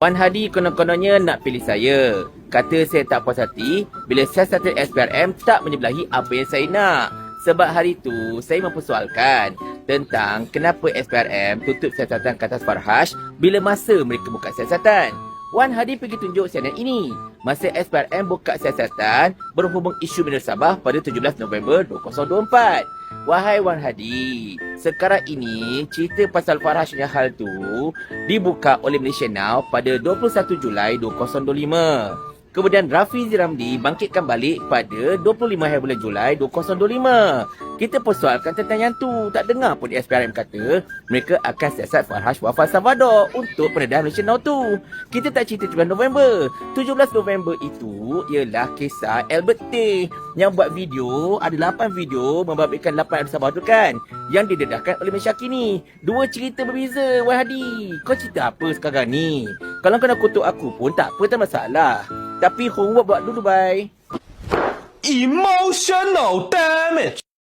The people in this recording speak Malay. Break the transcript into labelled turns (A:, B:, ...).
A: Wan Hadi konon-kononnya nak pilih saya. Kata saya tak puas hati bila siasatan SPRM tak menyebelahi apa yang saya nak. Sebab hari tu saya mempersoalkan tentang kenapa SPRM tutup siasatan ke atas Farhash bila masa mereka buka siasatan. Wan Hadi pergi tunjuk CNN ini masa SPRM buka siasatan berhubung isu Mineral Sabah pada 17 November 2024. Wahai Wan Hadi, sekarang ini cerita pasal Farhash punya hal tu dibuka oleh Malaysia Now pada 21 Julai 2025. Kemudian Rafizi Ramli bangkitkan balik pada 25 hari bulan Julai 2025. Kita persoalkan tentang yang tu. Tak dengar pun di SPRM kata mereka akan siasat Farhash Wafat Salvador untuk pendedahan Malaysia Now tu. Kita tak cerita 17 November. 17 November itu ialah kisah Albert Tay yang buat video, ada 8 video membabitkan 8 Sabah tu kan, yang didedahkan oleh Masyaki ni. Dua cerita berbeza, Wan Hadi. Kau cerita apa sekarang ni? Kalau kau nak kutuk aku pun tak apa, tak masalah. Tapi homework buat dulu, bye.
B: Emotional damage.